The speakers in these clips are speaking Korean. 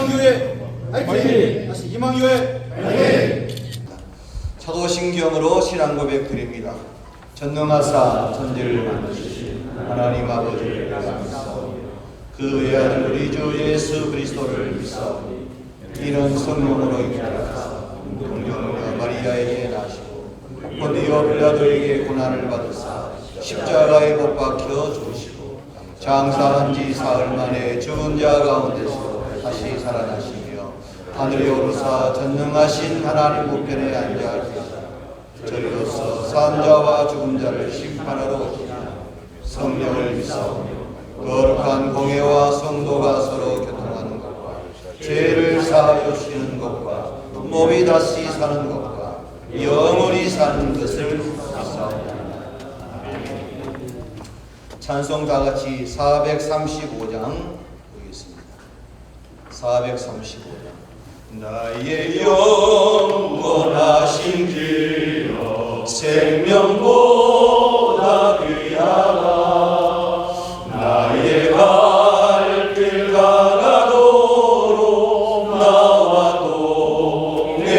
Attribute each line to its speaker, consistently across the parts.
Speaker 1: 희망교회 화이팅! 다시 희망교회 화이팅!
Speaker 2: 사도신경으로 신앙 고백 드립니다. 전능하사 천지를 만드신 하나님 아버지를 믿사오니 그 외아들 우리 주 예수 그리스도를 믿사오니 이는 성령으로 잉태하사 동정녀 마리아에게 나시고 본디오 빌라도에게 고난을 받으사 십자가에 못 박혀 죽으시고 장사한 지 사흘 만에 죽은 자 가운데서 다시 살아나시며 하늘에 오르사 전능하신 하나님 우편에 앉아 계시니 저리로서 산 자와 죽은 자를 심판하러 오시나 성령을 믿사오며 거룩한 공회와 성도가 서로 교통하는 것과 죄를 사하여 쉬는 것과 몸이 다시 사는 것과 영원히 사는 것을 믿사오며 찬송 다같이 435장 보겠습니다. 435장 나의 영원하신 길로 생명보다 귀하다 나의 발길 가라도록 나와 동행하소서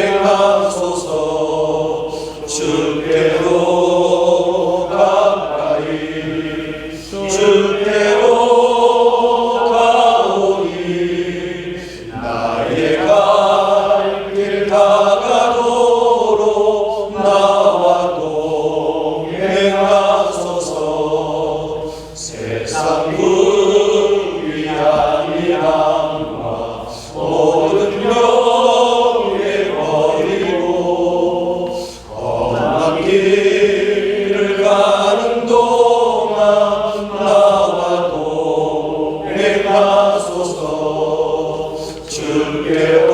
Speaker 2: 주께로 가까이 주께로 가오니 나의 갈 다가도록 나와 동행하소서 세상 불의한 이함과 모든 명예 버리고 험한 길을 가는 동안 나와 동행하소서 주께로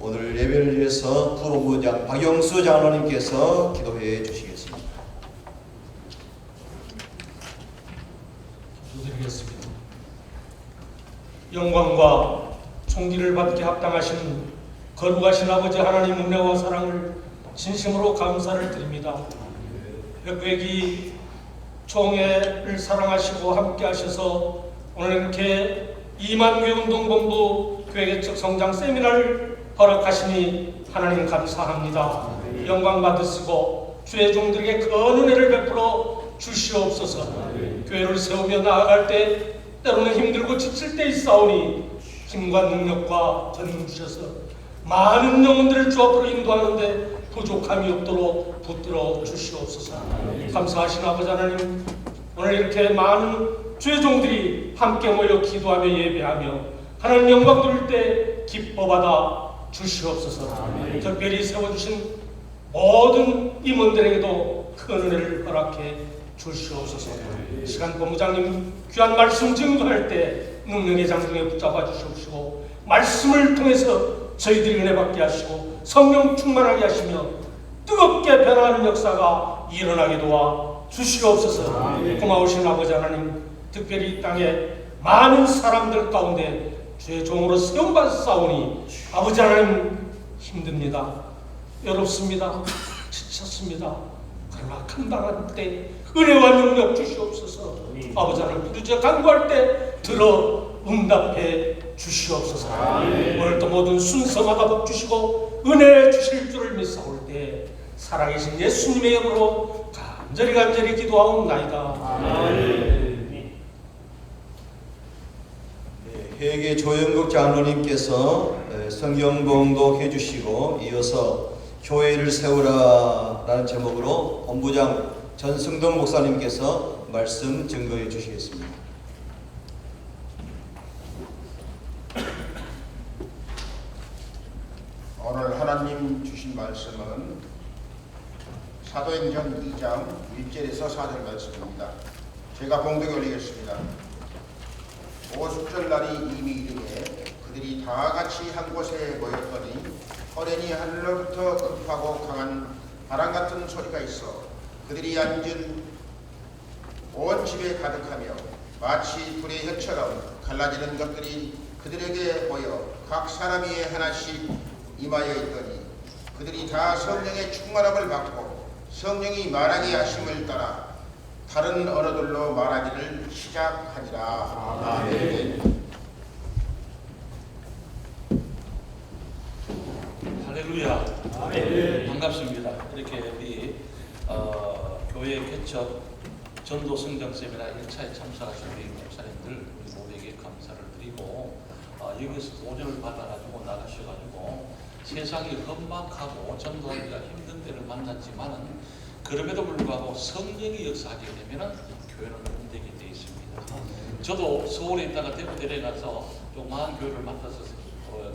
Speaker 2: 오늘 예배를 위해서 부부장 박영수 장로님께서 기도해 주시겠습니다.
Speaker 3: 기도드리겠습니다. 영광과 존귀를 받게 합당하신 거룩하신 아버지 하나님 은혜와 사랑을 진심으로 감사를 드립니다. 백백이 총회를 사랑하시고 함께 하셔서 오늘 이렇게 이만교회 운동본부 교회개척 성장 세미나를 허락하시니 하나님 감사합니다. 영광 받으시고 주의 종들에게 큰 은혜를 베풀어 주시옵소서. 교회를 세우며 나아갈 때 때로는 힘들고 지칠 때 있사오니 힘과 능력과 권능 주셔서 많은 영혼들을 주 앞으로 인도하는데 부족함이 없도록 붙들어 주시옵소서. 감사하신 아버지 하나님, 오늘 이렇게 많은 주의 종들이 함께 모여 기도하며 예배하며 하나님 영광 돌릴 때 기뻐받아 주시옵소서. 특별히 세워주신 모든 임원들에게도 큰 은혜를 허락해 주시옵소서. 시간 본부장님 귀한 말씀 증거할 때 능력의 장중에 붙잡아 주시옵시고 말씀을 통해서 저희들이 은혜 받게 하시고 성령 충만하게 하시며 뜨겁게 변화하는 역사가 일어나게 도와 주시옵소서. 고마우신 아버지 하나님, 특별히 이 땅에 많은 사람들 가운데 주의 종으로 세움받사오니 아버지 하나님 힘듭니다. 외롭습니다. 지쳤습니다. 그러나 감당할 때 은혜와 능력 주시옵소서. 아버지 하나님 부르짖어 간구할 때 들어 응답해 주시옵소서. 오늘도 모든 순서마다 복 주시고 은혜 주실 줄을 믿사올 때 살아계신 예수님의 이름으로 간절히 기도하옵나이다.
Speaker 2: 저에게 조영국 장로님께서 성경 봉독해 주시고 이어서 교회를 세우라 라는 제목으로 본부장 전승동 목사님께서 말씀 증거해 주시겠습니다.
Speaker 4: 오늘 하나님 주신 말씀은 사도행전 2장 1절에서 4절 말씀입니다. 제가 봉독해 올리겠습니다. 오순절날이 이미 이르게 그들이 다 같이 한 곳에 모였더니 호련히 하늘로부터 급하고 강한 바람 같은 소리가 있어 그들이 앉은 온 집에 가득하며 마치 불의 혀처럼 갈라지는 것들이 그들에게 보여 각 사람 위에 하나씩 임하여 있더니 그들이 다 성령의 충만함을 받고 성령이 말하게 하심을 따라 다른 언어들로 말하기를 시작하니라. 아멘.
Speaker 5: 할렐루야. 아멘. 반갑습니다. 이렇게 우리 교회 개척 전도 성장 세미나 1차에 참석하신 우리 목사님들 우리 모두에게 감사를 드리고 여기서 도전을 받아가지고 나가셔가지고 세상이 험막하고 전도하기가 힘든 때를 만났지만은 그럼에도 불구하고 성령이 역사하게 되면은 교회는 힘들게 되어 있습니다. 저도 서울에 있다가 대구 내려가서 조그마한 교회를 맡아서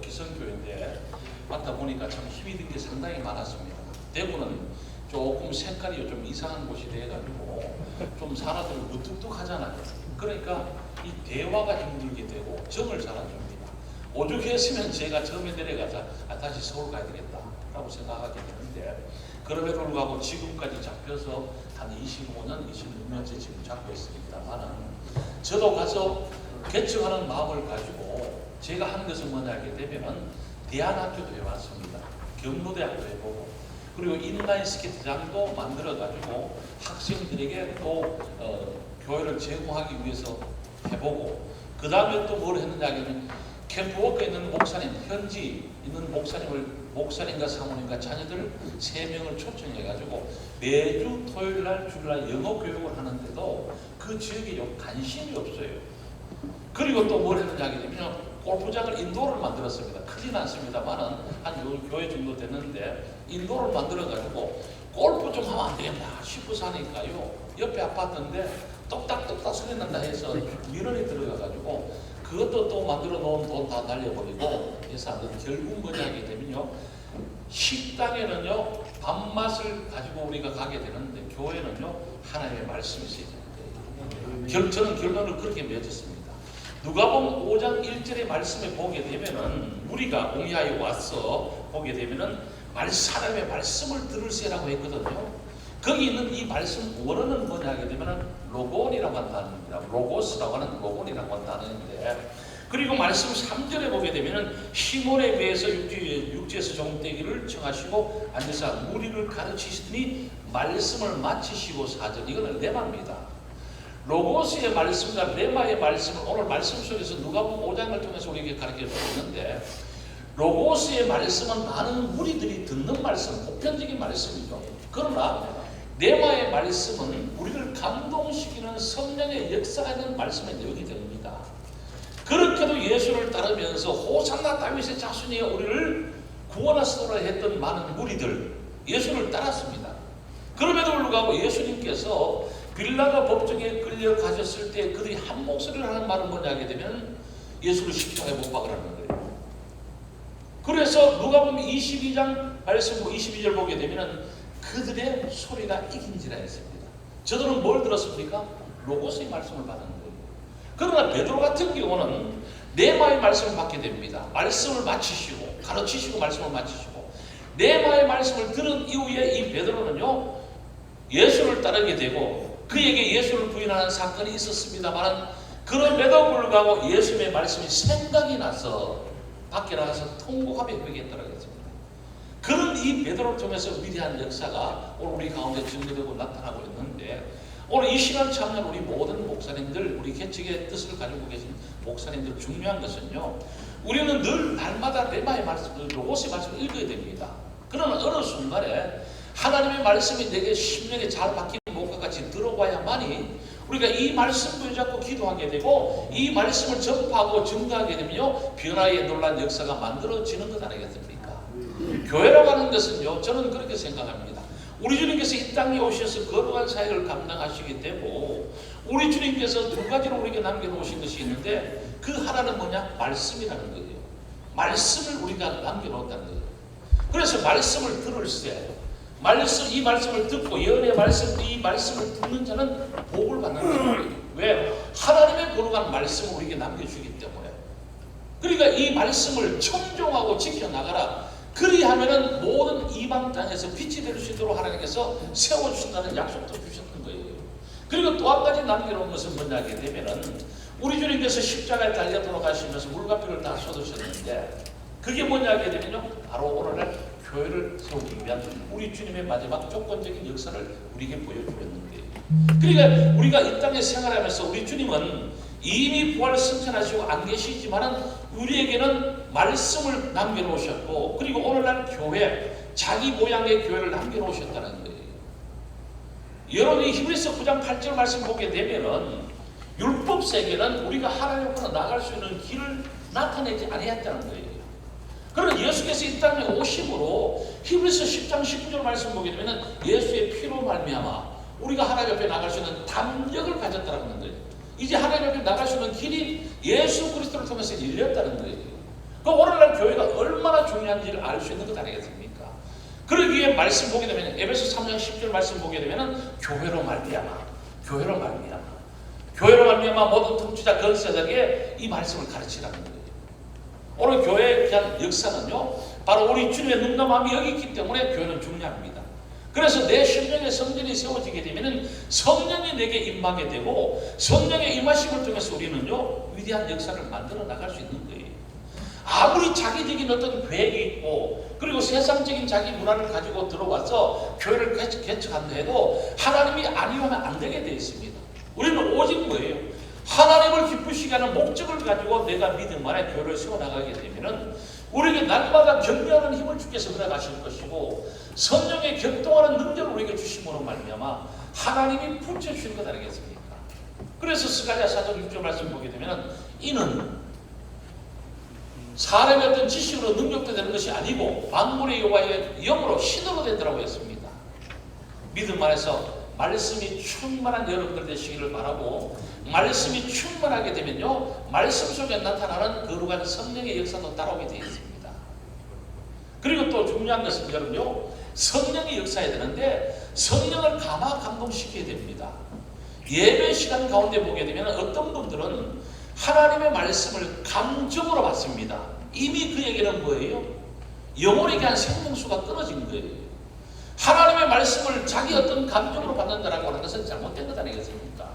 Speaker 5: 기성교회인데 맡다 보니까 참 힘이 든 게 상당히 많았습니다. 대구는 조금 색깔이 좀 이상한 곳이 돼가지고 좀 사람들이 무뚝뚝하잖아요. 그러니까 이 대화가 힘들게 되고 정을 잘 안 줍니다. 오죽했으면 제가 처음에 내려가자 다시 서울 가야 되겠다라고 생각하게 되는데 그럼에도 불구하고 지금까지 잡혀서 한 25년, 26년째 지금 잡고 있습니다만은 저도 가서 개척하는 마음을 가지고 제가 한 것은 뭐냐 하게 되면은 대안학교도 해봤습니다. 경로대학도 해보고 그리고 인라인 스케이트장도 만들어가지고 학생들에게 또 교회를 제공하기 위해서 해보고 그 다음에 또 뭘 했느냐 하면 캠프워크에 있는 목사님, 현지 있는 목사님과 사모님과 자녀들 3명을 초청해가지고 매주 토요일날 주일날 영어 교육을 하는데도 그 지역에 관심이 없어요. 그리고 또 뭘 했느냐 하게 되면 골프장을 인도를 만들었습니다. 크진 않습니다만은 한 교회 정도 됐는데 인도를 만들어가지고 골프 좀 하면 안 되겠나 싶어서 하니까요. 옆에 아파트인데 똑딱똑딱 소리 난다 해서 민원이 들어가가지고 그것도 또 만들어 놓은 돈 다 날려버리고 해서 결국 뭐냐 하게 되면요. 식당에는요 밥맛을 가지고 우리가 가게 되는데 교회는요 하나님의 말씀이 있어야 되는데 저는 결론을 그렇게 맺었습니다. 누가복음 5장 1절의 말씀에 보게 되면은 우리가 공야에 와서 보게 되면은 하나님의 말씀을 들으세요라고 했거든요. 거기 있는 이 말씀 원어는 뭐냐 하게 되면은 로곤이라고 하는 단어입니다. 로고스라고 하는 로곤이라고 하는 단어인데 그리고 말씀 3절에 보게 되면은 시몬에 비해서 육지에서 종되기를 청하시고 앉아서 무리를 가르치시더니 말씀을 마치시고 4절 이거는 레마입니다. 로고스의 말씀과 레마의 말씀을 오늘 말씀 속에서 누가복음 5장을 통해서 우리에게 가르쳐 주고 있는데 로고스의 말씀은 많은 무리들이 듣는 말씀, 보편적인 말씀이죠. 그러나 레마의 말씀은 우리를 감동시키는 성령의 역사가 있는 말씀의 내용이 됩니다. 그렇게도 예수를 따르면서 호산나 다윗의 자손이여 우리를 구원하시도록 했던 많은 무리들 예수를 따랐습니다. 그럼에도 불구하고 예수님께서 빌라가 법정에 끌려가셨을 때 그들이 한 목소리를 하는 말은 뭐냐 하게 되면 예수를 십자가에 못 박으라는 거예요. 그래서 누가복음 22장 말씀 22절 보게 되면 그들의 소리가 이긴지라 했습니다. 저들은 뭘 들었습니까? 로고스의 말씀을 받은 거예요. 그러나 베드로 같은 경우는 레마의 말씀을 받게 됩니다. 말씀을 마치시고 가르치시고 말씀을 마치시고 레마의 말씀을 들은 이후에 이 베드로는요 예수를 따르게 되고 그에게 예수를 부인하는 사건이 있었습니다만 그럼에도 불구하고 예수님의 말씀이 생각이 나서 밖에 나가서 통곡하며 회개했다고 했습니다. 그런 이 베드로를 통해서 위대한 역사가 오늘 우리 가운데 증거되고 나타나고 있는데 오늘 이 시간 참여한 우리 모든 목사님들 우리 개척의 뜻을 가지고 계신 목사님들 중요한 것은요 우리는 늘 날마다 레마의 말씀, 로고스의 말씀을 읽어야 됩니다. 그러나 어느 순간에 하나님의 말씀이 내게 심령에 잘 박히는 목과 같이 들어와야만이 우리가 이 말씀 붙잡고 기도하게 되고 이 말씀을 전파하고 증거하게 되면요 변화의 놀라운 역사가 만들어지는 것 아니겠습니까? 교회라고 하는 것은요 저는 그렇게 생각합니다. 우리 주님께서 이 땅에 오셔서 거룩한 사역을 감당하시게 되고 우리 주님께서 두 가지로 우리에게 남겨놓으신 것이 있는데 그 하나는 뭐냐? 말씀이라는 거예요. 말씀을 우리가 남겨놓았다는 거예요. 그래서 말씀을 들을 때 이 말씀을 듣고 예언의 말씀, 이 말씀을 듣는 자는 복을 받는 거예요. 왜? 하나님의 거룩한 말씀을 우리에게 남겨주기 때문에. 그러니까 이 말씀을 청종하고 지켜나가라. 그리하면은 모든 이방 땅에서 빛이 될 수 있도록 하나님께서 세워주신다는 약속도 주셨던 거예요. 그리고 또 한 가지 남겨놓은 것은 뭐냐 하게 되면은 우리 주님께서 십자가에 달려 돌아가시면서 물과 피를 다 쏟으셨는데 그게 뭐냐 하게 되면요 바로 오늘날 교회를 세우기 위한 우리 주님의 마지막 조건적인 역사를 우리에게 보여주었는 거예요. 그러니까 우리가 이 땅에 생활하면서 우리 주님은 이미 부활 승천하시고 안 계시지만은 우리에게는 말씀을 남겨놓으셨고 그리고 오늘날 교회 자기 모양의 교회를 남겨놓으셨다는 거예요. 여러분이 히브리서 9장 8절 말씀 보게 되면은 율법 세계는 우리가 하나님으로 나갈 수 있는 길을 나타내지 아니했다는 거예요. 그러나 예수께서 이 땅에 오심으로 히브리서 10장 19절 말씀 보게 되면 예수의 피로 말미암아 우리가 하나님 앞에 나갈 수 있는 담력을 가졌다는 거예요. 이제 하나님 앞에 나갈 수 있는 길이 예수 그리스도를 통해서 열렸다는 거예요. 그 오늘날 교회가 얼마나 중요한지를 알 수 있는 것 아니겠습니까? 그러기에 말씀 보게 되면 에베소 3장 10절 말씀 보게 되면 교회로 말미암아 모든 통치자 권세자에게 이 말씀을 가르치라는 거예요. 오늘 교회에 대한 역사는요 바로 우리 주님의 눈과 마음이 여기 있기 때문에 교회는 중요합니다. 그래서 내 심령의 성전이 세워지게 되면 성령이 내게 임하게 되고 성령의 임하심을 통해서 우리는요 위대한 역사를 만들어 나갈 수 있는 거예요. 아무리 자기적인 어떤 계획이 있고 그리고 세상적인 자기 문화를 가지고 들어와서 교회를 개척한다 해도 하나님이 아니면 안 되게 되어 있습니다. 우리는 오직 뭐예요? 하나님을 기쁘시게 하는 목적을 가지고 내가 믿음 안에 교회를 세워나가게 되면 우리에게 날마다 격려하는 힘을 주께서 허락하실 것이고 성령의 격동하는 능력을 우리에게 주심으로 말미암아 하나님이 붙여주신 것 아니겠습니까? 그래서 스가랴 4장 6절 말씀 보게 되면 이는 사람의 어떤 지식으로 능력도 되는 것이 아니고 만물의 여호와의 영으로 신으로 되더라고 했습니다. 믿음 안에서 말씀이 충만한 여러분들 되시기를 바라고 말씀이 충만하게 되면요 말씀 속에 나타나는 거룩한 성령의 역사도 따라오게 되어 있습니다. 그리고 또 중요한 것은 여러분요 성령이 역사해야 되는데 성령을 감동시켜야 됩니다. 예배 시간 가운데 보게 되면 어떤 분들은 하나님의 말씀을 감정으로 받습니다. 이미 그에게는 뭐예요? 영혼에 대한 생명수가 끊어진 거예요. 하나님의 말씀을 자기 어떤 감정으로 받는다라고 하는 것은 잘못된 것 아니겠습니까?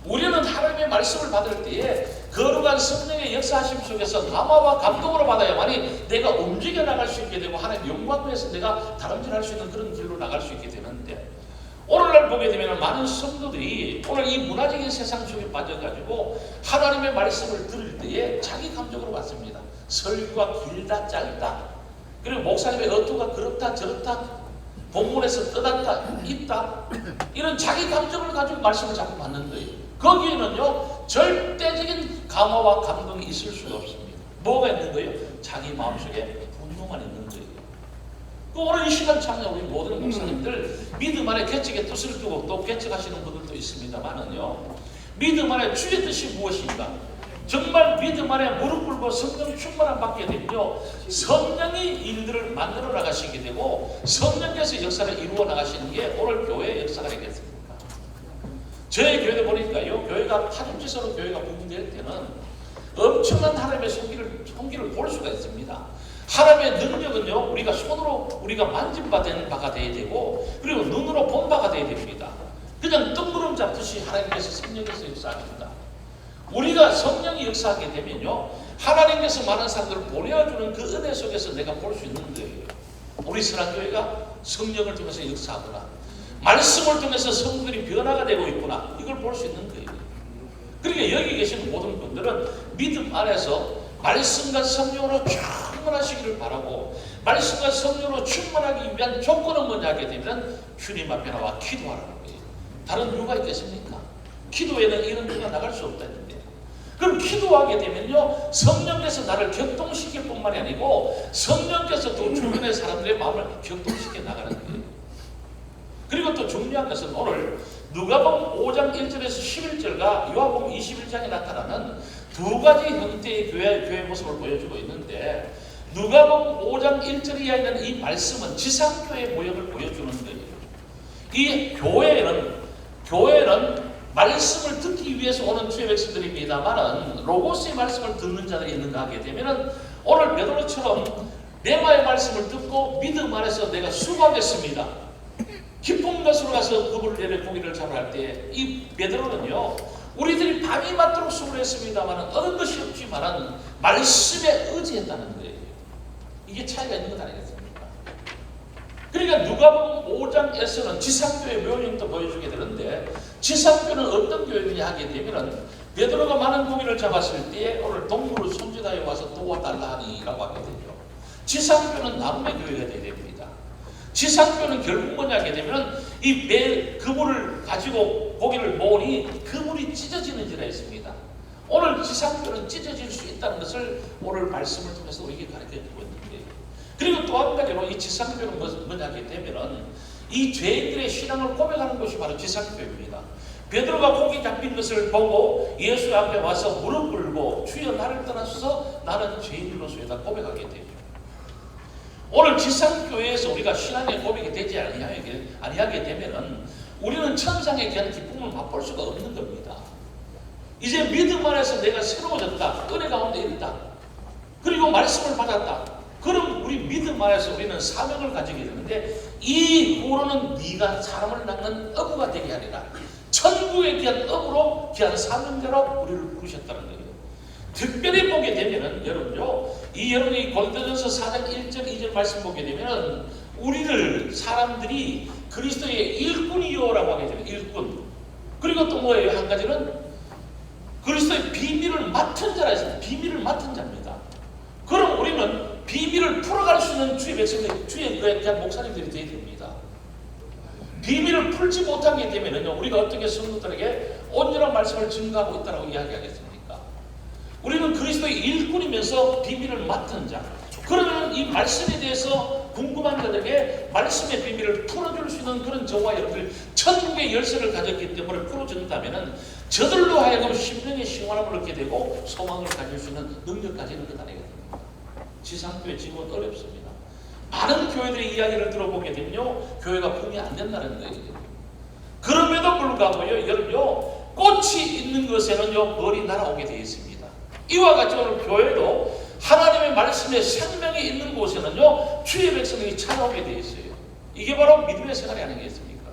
Speaker 5: 우리는 하나님의 말씀을 받을 때에 거룩한 성령의 역사하심 속에서 감화와 감동으로 받아야만이 내가 움직여 나갈 수 있게 되고 하나님의 영광을 위해서 내가 다름질할 수 있는 그런 길로 나갈 수 있게 되는데 오늘날 보게 되면 많은 성도들이 오늘 이 문화적인 세상 속에 빠져가지고 하나님의 말씀을 들을 때에 자기 감정으로 받습니다. 설교가 길다 짧다 그리고 목사님의 어투가 그렇다 저렇다 본문에서 떠났다 있다 이런 자기 감정을 가지고 말씀을 자꾸 받는 거예요. 거기에는요 절대적인 감화와 감동이 있을 수가 없습니다. 뭐가 있는 거예요? 자기 마음속에 분노만 있는 거예요. 오늘 이 시간 참여 우리 모든 목사님들 믿음 안에 개척의 뜻을 두고 또 개척하시는 분들도 있습니다만은요 믿음 안에 주의 뜻이 무엇인가 정말 믿음 안에 무릎 꿇고 성령 충만함 받게 되면요 성령이 일들을 만들어 나가시게 되고 성령께서 역사를 이루어 나가시는 게 오늘 교회의 역사가 되겠습니까? 저희 교회에 보니까요 교회가 파종지서로 교회가 부흥될 때는 엄청난 하나님의 손길을 볼 수가 있습니다. 하나님의 능력은요 우리가 손으로 우리가 만진받은 바가 되어야 되고 그리고 눈으로 본 바가 되어야 됩니다. 그냥 뜬구름 잡듯이 하나님께서 성령께서 역사하십니다. 우리가 성령이 역사하게 되면요 하나님께서 많은 사람들을 보내어주는 그 은혜 속에서 내가 볼 수 있는 거예요. 우리 선한교회가 성령을 통해서 역사하구나 말씀을 통해서 성도들이 변화가 되고 있구나 이걸 볼 수 있는 거예요. 그러니까 여기 계신 모든 분들은 믿음 안에서 말씀과 성령으로 충만하시기를 바라고 말씀과 성령으로 충만하기 위한 조건은 뭐냐 하게 되면 주님 앞에 나와 기도하라는 거예요. 다른 이유가 있겠습니까? 기도에는 이런 데가 나갈 수 없다는데. 그럼 기도하게 되면요, 성령께서 나를 격동시킬 뿐만이 아니고 성령께서 또 주변의 사람들의 마음을 격동시켜 나가는 거예요. 그리고 또 중요한 것은 오늘 누가복음 5장 1절에서 11절과 요한복음 21장에 나타나는 두 가지 형태의 교회 모습을 보여주고 있는데, 누가복음 5장 1절 이하에 있는 이 말씀은 지상교회 모형을 보여주는 거예요. 이 교회는 말씀을 듣기 위해서 오는 주의 백성들입니다만은 로고스의 말씀을 듣는 자들이 있는가 하게 되면은 오늘 베드로처럼 레마의 말씀을 듣고 믿음 안에서 내가 수고하겠습니다, 깊은 곳으로 가서 그물을 내려 고기를 잡으러 할 때 이 베드로는요, 우리들이 밤이 맞도록 수고를 했습니다만은 얻은 것이 없지만은 말씀에 의지했다는 거예요. 이게 차이가 있는 것 아니겠습니까? 그러니까 누가복음 5장에서는 지상교회 묘형도 보여주게 되는데, 지상교회는 어떤 교회냐 하게 되면은 베드로가 많은 고기를 잡았을 때 오늘 동물을 손짓하여 와서 도와달라 하니라고 하게 되죠. 지상교회는 나눔의 교회가 되어야 됩니다. 지상교회는 결국 뭐냐 하게 되면 이 그물을 가지고 고기를 모으니 그물이 찢어지는 지가 있습니다. 오늘 지상교회는 찢어질 수 있다는 것을 오늘 말씀을 통해서 우리에게 가르쳐주고 있는 거예요. 그리고 또 한 가지로 이 지상교회는 뭐냐 하게 되면은 이 죄인들의 신앙을 고백하는 것이 바로 지상교회입니다. 베드로가 고기 잡힌 것을 보고 예수 앞에 와서 무릎 꿇고 주여 나를 떠나소서 나는 죄인으로서이다 고백하게 되죠. 오늘 지상교회에서 우리가 신앙의 고백이 되지 아니하게 되면은 우리는 천상에 대한 기쁨을 맛볼 수가 없는 겁니다. 이제 믿음 안에서 내가 새로워졌다, 은혜 가운데 있다, 그리고 말씀을 받았다. 그럼 우리 믿음 안에서 우리는 사명을 가지게 되는데, 이 후로는 네가 사람을 낚는 어부가 되게 하리라. 천국에 귀한 어부로 귀한 사명자로 우리를 부르셨다는 거예요. 특별히 보게 되면은 여러분요, 여러분이 고린도전서 4장 1절 2절 말씀 보게 되면은 우리를 사람들이 그리스도의 일꾼이요라고 하게 되면 일꾼. 그리고 또 뭐예요? 한 가지는 그리스도의 비밀을 맡은 자라 했습니다. 비밀을 맡은 자입니다. 그럼 우리는 비밀을 풀어갈 수 있는 주의 백성들, 주의 그냥 목사님들이 되어야 됩니다. 비밀을 풀지 못하게 되면은요, 우리가 어떻게 성도들에게 온전한 말씀을 증거하고 있다고 이야기하겠습니까? 우리는 그리스도의 일꾼이면서 비밀을 맡은 자. 그러면 이 말씀에 대해서 궁금한 자들에게 말씀의 비밀을 풀어줄 수 있는 그런 저와 여러분들, 천국의 열쇠를 가졌기 때문에 풀어준다면은 저들로 하여금 심령의 시원함을 얻게 되고 소망을 가질 수 있는 능력까지 있는 것 아니겠습니까? 지상교회 지금은 어렵습니다. 많은 교회들의 이야기를 들어보게 되면요, 교회가 붕이 안 된다는 거예요. 그럼에도 불구하고요, 여러분요, 꽃이 있는 것에는요, 벌이 날아오게 되어 있습니다. 이와 같이 오늘 교회도 하나님의 말씀에 생명이 있는 곳에는요, 주의 백성들이 찾아오게 되어 있어요. 이게 바로 믿음의 생활이 아니겠습니까?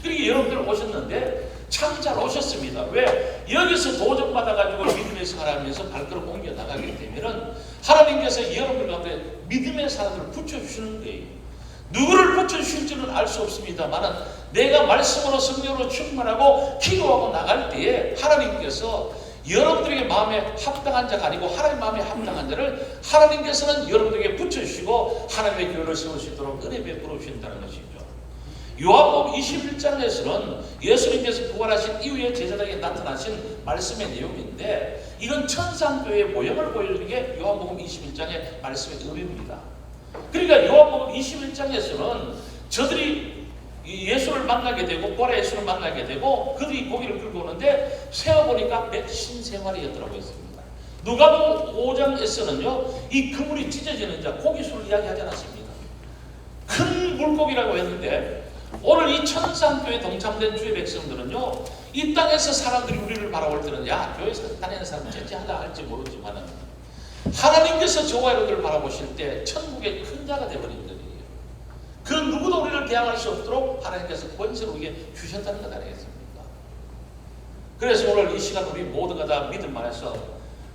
Speaker 5: 그러게 여러분들 오셨는데 참 잘 오셨습니다. 왜? 여기서 도전받아가지고 믿음의 생활하면서 발걸음 옮겨 나가게 되면은 하나님께서 여러분들 가운데 믿음의 사람들을 붙여주시는 거예요. 누구를 붙여주실지는 알 수 없습니다만은 내가 말씀으로 성령으로 충만하고 기도하고 나갈 때에 하나님께서 여러분들에게 마음에 합당한 자가 아니고 하나님 마음에 합당한 자를 하나님께서는 여러분들에게 붙여주시고 하나님의 교회를 세울 수 있도록 은혜 베풀어 주신다는 것이죠. 요한복음 21장에서는 예수님께서 부활하신 이후에 제자들에게 나타나신 말씀의 내용인데, 이건 천상교회의 모형을 보여주는 게 요한복음 21장의 말씀의 의미입니다. 그러니까 요한복음 21장에서는 저들이 예수를 만나게 되고 부활의 예수를 만나게 되고 그들이 고기를 끌고 오는데 세어보니까 153마리였더라고 했습니다. 누가복음 5장에서는요, 이 그물이 찢어지는 자 고기수를 이야기하지 않았습니다. 큰 물고기라고 했는데, 오늘 이 천상교회 동참된 주의 백성들은요, 이 땅에서 사람들이 우리를 바라볼 때는 야, 교회에서 다니는 사람 째째하다 할지 모르지만은 하나님께서 저와 여러분들을 바라보실 때 천국의 큰 자가 되어버린 거예요. 그 누구도 우리를 대항할 수 없도록 하나님께서 권세를 우리에게 주셨다는 것 아니겠습니까? 그래서 오늘 이 시간 우리 모두가 다 믿음 안에서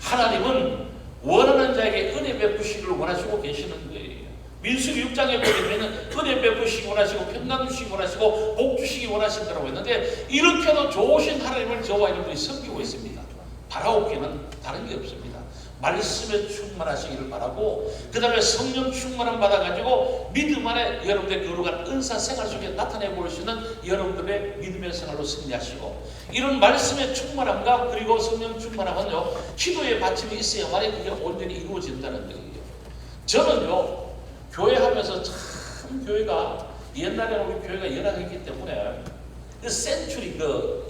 Speaker 5: 하나님은 원하는 자에게 은혜 베푸시기를 원하시고 계시는 거예요. 민수기 6장에 보게 되면 은혜 베푸시기 원하시고 평강 주시기 원하시고 복 주시기 원하신다고 했는데, 이렇게도 좋으신 하나님을 저와 여러분들이 섬기고 있습니다. 바라옵기는 다른 게 없습니다. 말씀에 충만하시기를 바라고, 그 다음에 성령 충만함 받아가지고 믿음 안에 여러분들의 거룩한 은사 생활 속에 나타내 볼 수 있는 여러분들의 믿음의 생활로 승리하시고, 이런 말씀의 충만함과 그리고 성령 충만함은요, 기도의 받침이 있어야만이 그게 온전히 이루어진다는 거예요. 저는요, 교회 하면서 참 교회가 옛날에는 우리 교회가 연합했기 때문에 그 센츄리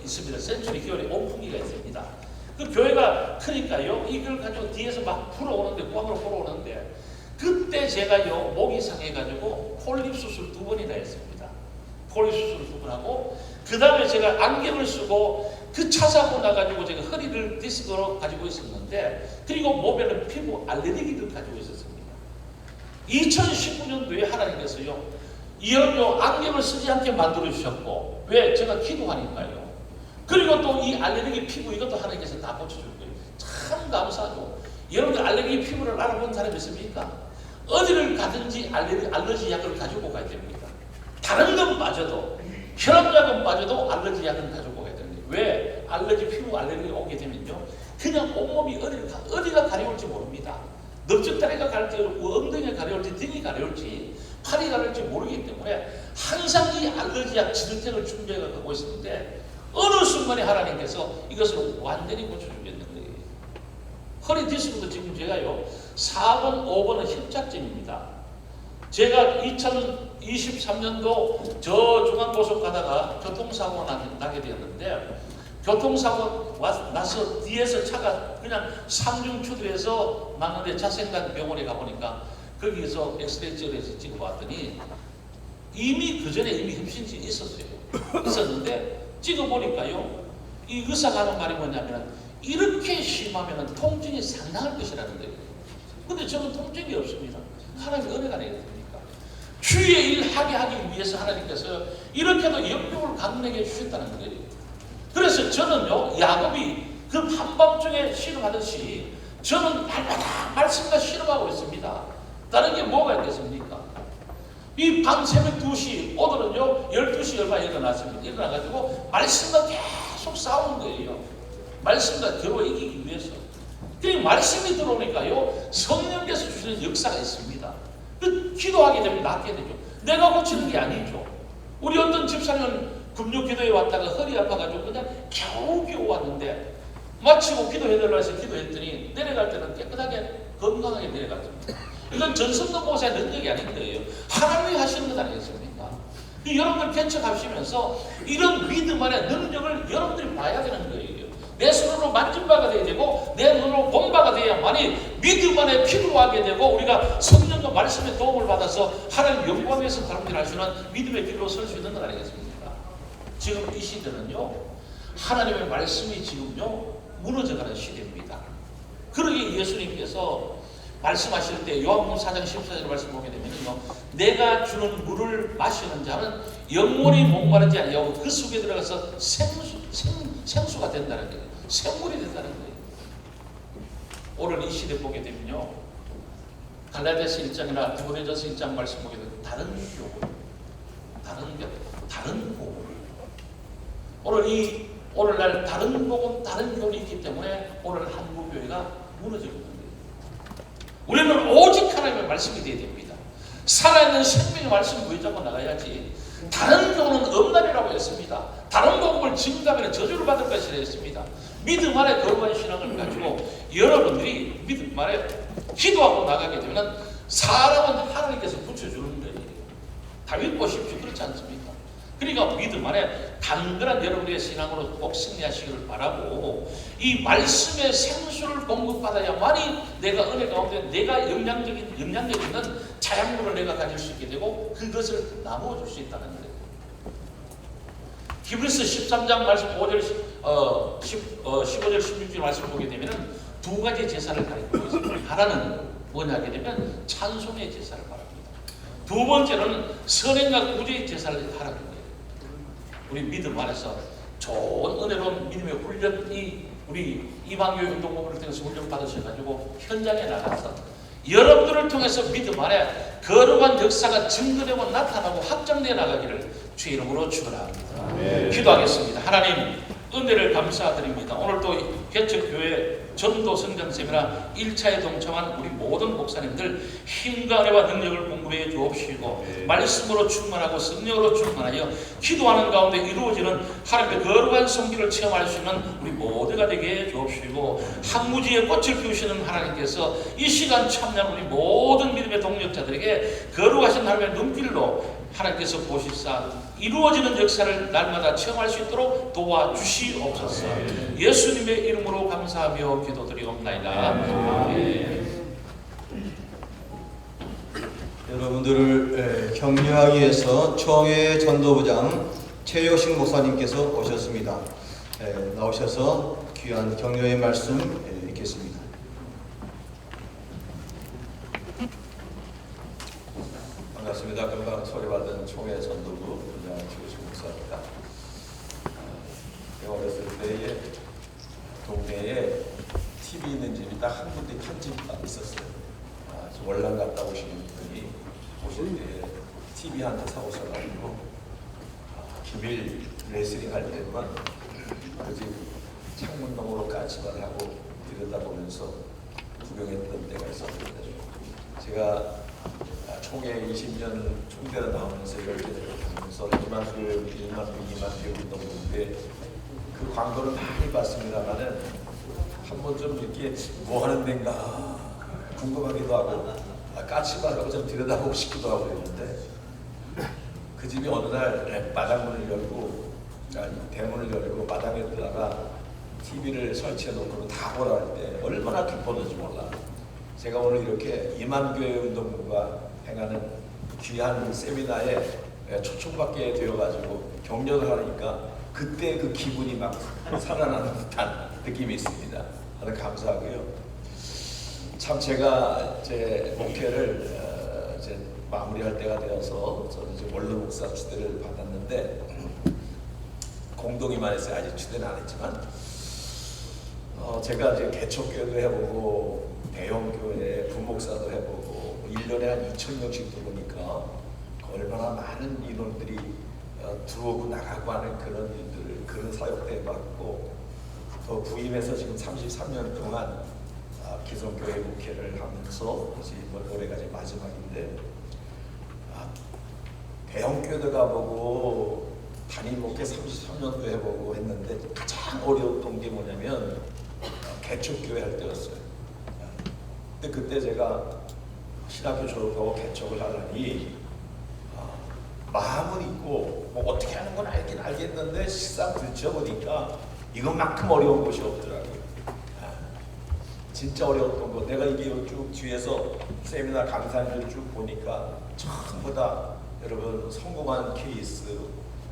Speaker 5: 있습니다. 센츄리 기원의 온풍기가 있습니다. 그 교회가 크니까요, 이걸 가지고 뒤에서 막 불어오는데, 꽝으로 불어오는데, 그때 제가요, 목이 상해가지고 폴립 수술 2번이나 했습니다. 폴립 수술 2번 하고, 그 다음에 제가 안경을 쓰고 그 차 사고 나가지고 제가 허리를 디스크로 가지고 있었는데, 그리고 몸에는 피부 알레르기를 가지고 있었습니다. 2019년도에 하나님께서요, 이런 안경을 쓰지 않게 만들어 주셨고, 왜? 제가 기도하니까요. 그리고 또 이 알레르기 피부 이것도 하나님께서 다 고쳐줄 거예요. 참 감사하죠. 여러분들 알레르기 피부를 알아본 사람이 있습니까? 어디를 가든지 알러지 약을 가지고 가야 됩니다. 다른 건 빠져도, 혈압약은 빠져도 알러지 약은 가지고 가야 됩니다. 왜? 알러지 피부 알레르기가 오게 되면요, 그냥 온몸이 어디가 가려울지 모릅니다. 넓적다리가 가려울지, 엉덩이가 가려울지, 등이 가려울지, 팔이 가려울지 모르기 때문에 항상 이 알러지 약 지르텍을 준비해 가고 있었는데, 어느 순간에 하나님께서 이것을 완전히 고쳐주겠는 거예요. 허리 디스크도 지금 제가요, 4번, 5번은 협착증입니다. 제가 2023년도 저 중앙고속 가다가 교통사고가 나게 되었는데, 교통사고 나서 뒤에서 차가 그냥 상중추돌해서 났는데, 자생관 병원에 가보니까 거기서 엑스레이 찍어봤더니 이미 그 전에 이미 협신증이 있었는데, 찍어보니까요, 이 의사가 하는 말이 뭐냐면, 이렇게 심하면 통증이 상당할 것이라는 거예요. 근데 저는 통증이 없습니다. 하나님의 은혜가 내겠습니까? 주의 일 하게 하기 위해서 하나님께서 이렇게도 영육을 강력해 주셨다는 거예요. 그래서 저는요, 야곱이 그 한밤중에 씨름하듯이 저는 날마다 말씀과 씨름하고 있습니다. 다른 게 뭐가 있겠습니까? 이 밤 새벽 2시, 오늘은요 12시 얼마에 일어났습니다. 일어나가지고 말씀과 계속 싸우는 거예요. 말씀과 겨워 이기기 위해서. 그 말씀이 들어오니까요, 성령께서 주시는 역사가 있습니다. 그 기도하게 되면 낫게 되죠. 내가 고치는 게 아니죠. 우리 어떤 집사님은 금요 기도에 왔다가 허리 아파가지고 그냥 겨우겨우 왔는데, 마치고 기도해달라고 해서 기도했더니 내려갈 때는 깨끗하게 건강하게 내려갔습니다. 이건 전성도 모사의 능력이 아닌 거예요. 하나님이 하시는 것 아니겠습니까? 여러분들 개척하시면서 이런 믿음 안에 능력을 여러분들이 봐야 되는 거예요. 내 손으로 만진 바가 되어야 되고, 내 눈으로 본 바가 되어야만이 믿음 안에 필요하게 되고, 우리가 성령과 말씀의 도움을 받아서 하나님 영광 위에서 사람들이 할 수 있는 믿음의 길로 설 수 있는 것 아니겠습니까? 지금 이 시대는요, 하나님의 말씀이 지금요 무너져가는 시대입니다. 그러기에 예수님께서 말씀하실 때 요한복음 4장 14절 말씀 보게 되면요, 내가 주는 물을 마시는 자는 영원히 목마르지 아니하고 그 속에 들어가서 생수가 된다는 거예요. 생물이 된다는 거예요. 오늘 이 시대 보게 되면요, 갈라디아서 1장이나 디모데전서 1장 말씀 보게 되면 다른 복음, 오늘날 다른 복음, 다른 교훈이 있기 때문에 오늘 한국 교회가 무너지고 있는 거예요. 우리는 오직 하나님의 말씀이 되어야 됩니다. 살아있는 생명의 말씀을 붙잡고 나가야지. 다른 교훈은 없나니라고 했습니다. 다른 복음을 증가하면 저주를 받을 것이라 했습니다. 믿음 안에 거룩한 신앙을 가지고 여러분들이 믿음 안에 기도하고 나가게 되면 사람은 하나님께서 붙여주는 거예요. 다윗 보십시오. 그렇지 않습니까? 그러니까 믿음 안에 단단한 여러분의 신앙으로 꼭 승리하시기를 바라고, 이 말씀의 생수를 공급받아야만이 내가 은혜 가운데 내가 영향력 있는 자양분을 내가 가질 수 있게 되고, 그것을 나누어 줄 수 있다는 거예요. 히브리서 13장 말씀 15절 16절 말씀 보게 되면 두 가지 제사를 가리키고 있습니다. 하나는 뭐냐 하게 되면 찬송의 제사를 말합니다. 두 번째는 선행과 구제의 제사를 하라는 거예요. 우리 믿음 안에서 좋은 은혜로운 믿음의 훈련이, 우리 이방교 운동본부를 통해서 훈련 받으셔가지고 현장에 나가서 여러분들을 통해서 믿음 안에 거룩한 역사가 증거되고 나타나고 확장되어 나가기를 주 이름으로 축원합니다. 기도하겠습니다. 하나님, 은혜를 감사드립니다. 오늘 또 개척교회 전도 성장 세미나 1차에 동참한 우리 모든 목사님들 힘과 은혜와 능력을 공급해 주옵시고 말씀으로 충만하고 성령으로 충만하여 기도하는 가운데 이루어지는 하나님의 거룩한 성기를 체험할 수 있는 우리 모두가 되게 해 주옵시고 한무지에 꽃을 피우시는 하나님께서 이 시간 참여한 우리 모든 믿음의 동력자들에게 거룩하신 하나님의 눈길로 하나님께서 보시사 이루어지는 역사를 날마다 체험할 수 있도록 도와주시옵소서. 예수님의 이름으로 감사하며 기도드리옵나이다. 아멘.
Speaker 2: 여러분들을 격려하기 위해서 총회 전도부장 최효식 목사님께서 오셨습니다. 나오셔서 귀한 격려의 말씀 읽겠습니다.
Speaker 6: 반갑습니다. 금방 소개받은 총회 전도부 부장 최효식 목사입니다. 제가 어렸을 때에 동네에 TV 있는 집이 딱 한 군데 편집방 있었어요. 월남 갔다 오시는 분이 오실 때 TV 한 대 사오셔가지고 기밀 레슬링 할 때만 그 집 창문 너머로 까치발 하고 들여다보면서 구경했던 때가 있었는데 제가 총회 20년 총대로 나오면서 이렇게 되면서 2만 운동부인데 그 광고를 많이 봤습니다만은 한 번쯤 이렇게 뭐 하는 데인가 궁금하기도 하고 까치발하고 좀 들여다보고 싶기도 하고 그랬는데 그 집이 어느 날 마당문을 열고 대문을 열고 마당에 들어가 TV를 설치해 놓고 다 보라 할 때 얼마나 기뻤는지 몰라. 제가 오늘 이렇게 이만교회 운동부가 행하는 귀한 세미나에 초청받게 되어가지고 격려를 하니까 그때 그 기분이 막 살아나는 듯한 느낌이 있습니다. 하나 감사하고요. 참 제가 제 목회를 이제 마무리할 때가 되어서 저는 이제 원로 목사 추대를 받았는데 공동이만 했어요. 아직 추대는 안 했지만 제가 이제 개척교회도 해보고 대형교회 부목사도 해보고 1년에 한 2,000명씩 들어오니까 얼마나 많은 인원들이 들어오고 나가고 하는 그런 일들을 그런 사역도 해봤고 또 부임해서 지금 33년 동안 기성교회 목회를 하면서 이제 올해가 이제 마지막인데 대형교회도 가보고 단임 목회 33년도 해보고 했는데 가장 어려웠던 게 뭐냐면 개척교회 할 때였어요. 근데 그때 제가 신학교 졸업하고 개척을 하려니 마음은 있고 뭐 어떻게 하는 건 알긴 알겠는데 실상 들춰보니까 이것만큼 어려운 것이 없더라고요. 진짜 어려웠던 거. 내가 이게 쭉 뒤에서 세미나 강사님들 쭉 보니까 전부 다 여러분 성공한 케이스,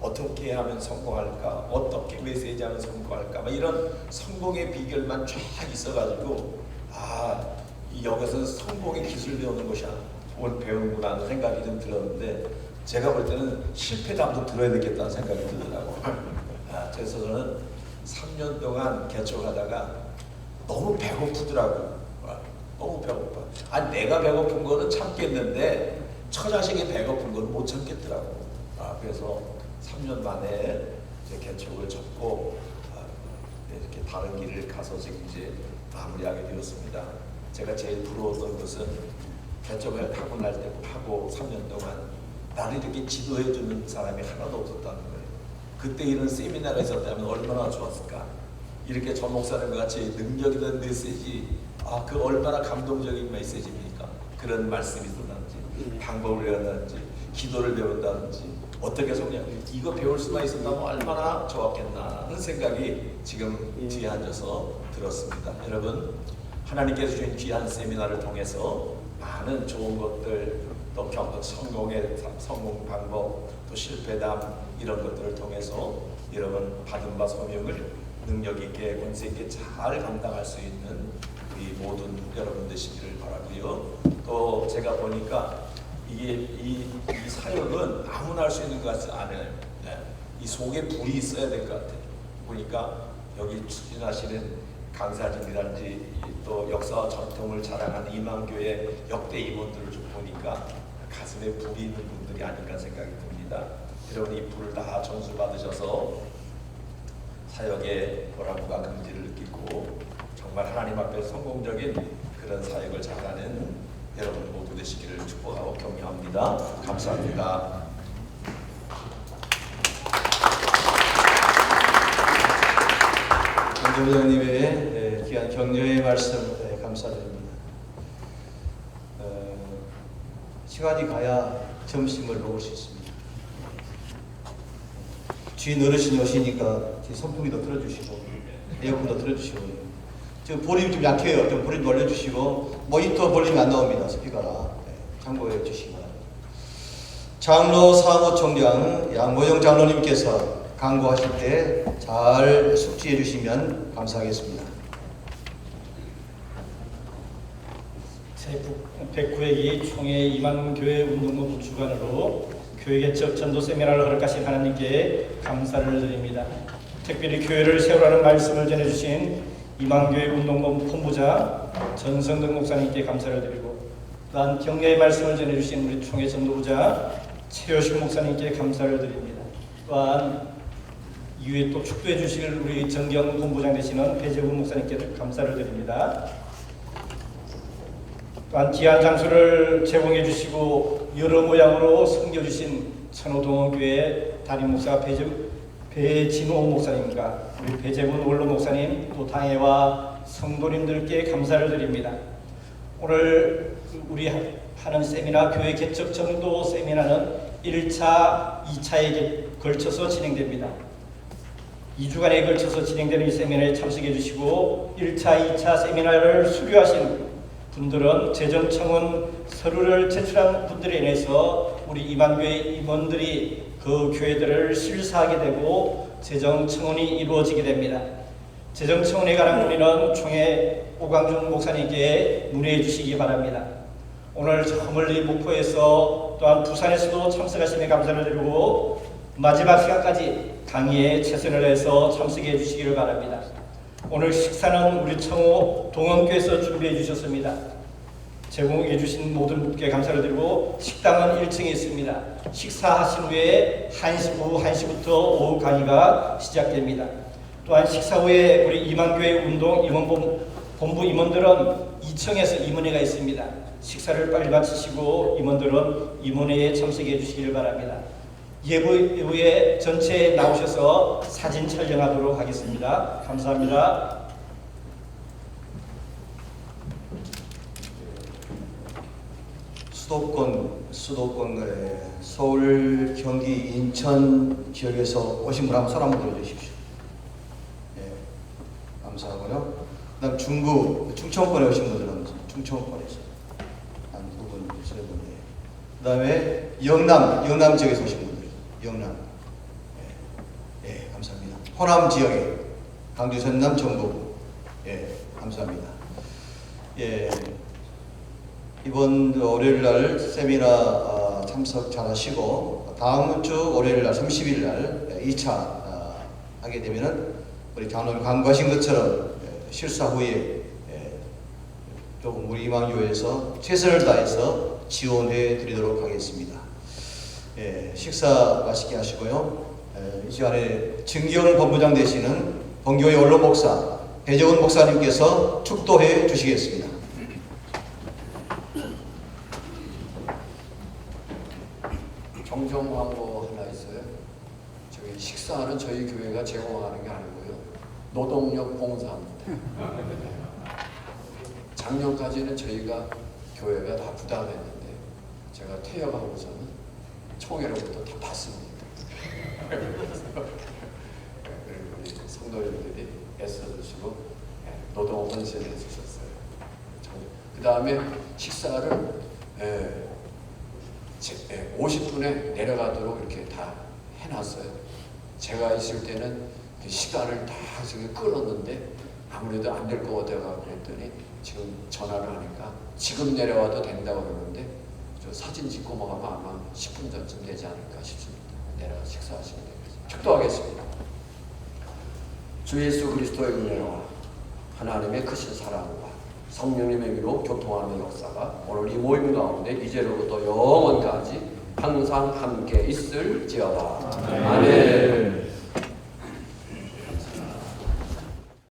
Speaker 6: 어떻게 하면 성공할까, 어떻게 메시지하면 성공할까, 막 이런 성공의 비결만 쫙 있어가지고 이 여기서 성공의 기술 배우는 것이 오늘 배우는구나 하는 생각이 좀 들었는데 제가 볼 때는 실패담도 들어야 되겠다는 생각이 들더라고요. 그래서 저는 3년 동안 개척하다가 너무 배고프더라고. 너무 배고파. 내가 배고픈 거는 참겠는데 처자식이 배고픈 거는 못 참겠더라고. 그래서 3년 만에 이제 개척을 접고 이렇게 다른 길을 가서 지금 이제 마무리하게 되었습니다. 제가 제일 부러웠던 것은 개척을 하고 날 때 하고 3년 동안 나를 이렇게 지도해 주는 사람이 하나도 없었다는 거예요. 그때 이런 세미나가 있었다면 얼마나 좋았을까. 이렇게 전 목사님과 같이 능력 있는 메시지, 그 얼마나 감동적인 메시지입니까? 그런 말씀이 있었는지, 방법을 배운다든지, 기도를 배운다든지, 어떻게 성령, 이거 배울 수만 있었다면 얼마나 좋았겠나 하는 생각이 지금 뒤에 앉아서 들었습니다. 여러분, 하나님께서 주신 귀한 세미나를 통해서 많은 좋은 것들, 또 성공 방법, 또 실패담 이런 것들을 통해서 여러분 받은 바 소명을 능력 있게 권세 있게 잘 감당할 수 있는 우리 모든 여러분 되시기를 바라고요. 또 제가 보니까 이 사역은 아무나 할 수 있는 것 같지 않아요. 이 속에 불이 있어야 될 것 같아요. 보니까 여기 추진하시는 강사진이란지 또 역사와 전통을 자랑하는 이만교회 역대 임원들을 좀 보니까 가슴에 불이 있는 분들이 아닌가 생각이 듭니다. 여러분 이 불을 다 전수받으셔서 사역의 보람과 긍지를 느끼고 정말 하나님 앞에서 성공적인 그런 사역을 잘하는 여러분 모두 되시기를 축복하고 격려합니다. 감사합니다.
Speaker 2: 강조부장님의 귀한 격려의 말씀 감사드립니다. 시간이 가야 점심을 먹을 수 있습니다. 주인 어르신이 오시니까 선풍기도 틀어주시고 에어컨도 틀어주시고 지금 볼륨이 좀 약해요. 좀 볼륨 올려주시고 모니터 볼륨이 안 나옵니다. 스피커가 참고해 주시기 바랍니다. 장로 사무총장 양모영 장로님께서 강구하실 때 잘 숙지해 주시면 감사하겠습니다.
Speaker 7: 제109회기 총회 이만교회 운동부 주관으로 교회 개척 전도 세미나를 허락하신 하나님께 감사를 드립니다. 특별히 교회를 세우라는 말씀을 전해주신 이만교회 운동부 본부장 전성덕 목사님께 감사를 드리고 또한 격려의 말씀을 전해주신 우리 총회 전도부장 최효식 목사님께 감사를 드립니다. 또한 이후에 또 축도해 주실 우리 정경 본부장 되시는 배재훈 목사님께 감사를 드립니다. 또한 귀한 장소를 제공해 주시고 여러 모양으로 섬겨주신 천호동원교회 담임 목사 배진호 목사님과 우리 배재훈 원로 목사님 또 당회와 성도님들께 감사를 드립니다. 오늘 우리 하는 세미나 교회 개척 전도 세미나는 1차, 2차에 걸쳐서 진행됩니다. 2주간에 걸쳐서 진행되는 이 세미나에 참석해 주시고 1차, 2차 세미나를 수료하신 분들은 재정청원 서류를 제출한 분들에 인해서 우리 이만교회 임원들이 그 교회들을 실사하게 되고 재정청원이 이루어지게 됩니다. 재정청원에 관한 문의는 총회 오광준 목사님께 문의해 주시기 바랍니다. 오늘 저 멀리 목포에서 또한 부산에서도 참석하시며 감사를 드리고 마지막 시간까지 강의에 최선을 해서 참석해 주시기를 바랍니다. 오늘 식사는 우리 청호 동원교에서 준비해 주셨습니다. 제공해 주신 모든 분께 감사를 드리고 식당은 1층에 있습니다. 식사하신 후에 오후 1시부터 오후 강의가 시작됩니다. 또한 식사 후에 우리 이만교회 운동 임원본부 임원들은 2층에서 임원회가 있습니다. 식사를 빨리 마치시고 임원들은 임원회에 참석해 주시기를 바랍니다. 예부 이후에 전체에 나오셔서 사진 촬영하도록 하겠습니다. 감사합니다.
Speaker 2: 수도권 서울, 경기, 인천 지역에서 오신 분 한번 손 한번 들어주십시오. 예, 감사하고요. 그다음 중구, 충청권에 오신 분들은 충청권에서 한 2분, 3분. 그다음에 영남 지역에서 오신 분들, 영남. 예, 감사합니다. 호남 지역에 강주, 전남, 전북. 예, 감사합니다. 예. 이번 월요일날 세미나 참석 잘하시고 다음 주 월요일날 30일날 2차 하게 되면은 우리 장로님 강구하신 것처럼 실사 후에 조금 우리 이만교회에서 최선을 다해서 지원해 드리도록 하겠습니다. 식사 맛있게 하시고요. 이 시간에 정경 본부장 되시는 본교회 원로 목사 배재훈 목사님께서 축도해 주시겠습니다.
Speaker 8: 정정 광고 하나 있어요. 저희 식사는 저희 교회가 제공하는 게 아니고요. 노동력 봉사합니다. 작년까지는 저희가 교회가 다 부담했는데 제가 퇴역하고서는 총회로부터 다 받습니다. 그리고 우리 성도님들이 애써주시고 노동 헌신해 주셨어요. 그 다음에 식사를 50분에 내려가도록 이렇게 다 해놨어요. 제가 있을 때는 시간을 다 끌었는데 아무래도 안 될 것 같아서 그랬더니 지금 전화를 하니까 지금 내려와도 된다고 그러는데 저 사진 찍고 먹으면 아마 10분 전쯤 되지 않을까 싶습니다. 내려가 식사하시면 되겠습니다. 축도하겠습니다. 주 예수 그리스도의 은혜와 하나님의 크신 사랑과 성령님의 위로 교통하는 역사가 오늘 이 모임 가운데 이제로부터 영원까지 항상 함께 있을지어다. 아멘.